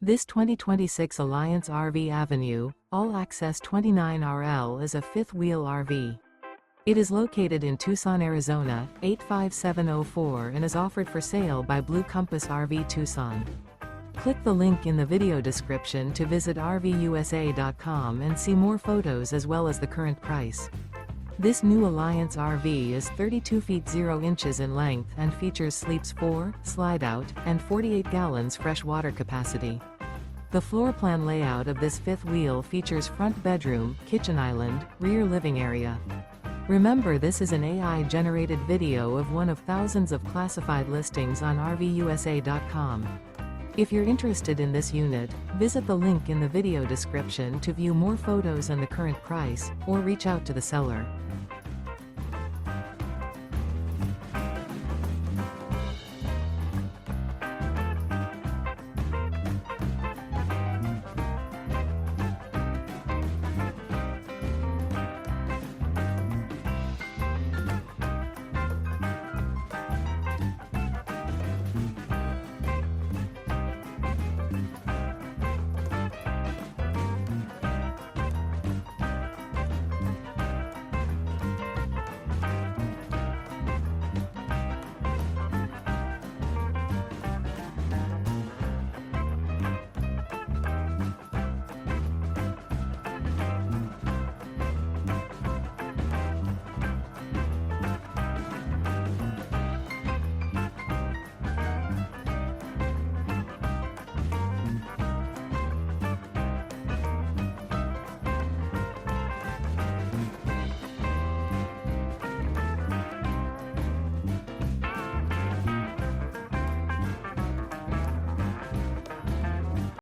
This 2026 Alliance RV Avenue, all-access 29RL is a fifth-wheel RV. It is located in Tucson, Arizona, 85704 and is offered for sale by Blue Compass RV Tucson. Click the link in the video description to visit RVUSA.com and see more photos as well as the current price. This new Alliance RV is 32 feet 0 inches in length and features sleeps 4, slide-out, and 48 gallons fresh water capacity. The floor plan layout of this fifth wheel features front bedroom, kitchen island, rear living area. Remember, this is an AI-generated video of one of thousands of classified listings on RVUSA.com. If you're interested in this unit, visit the link in the video description to view more photos and the current price, or reach out to the seller.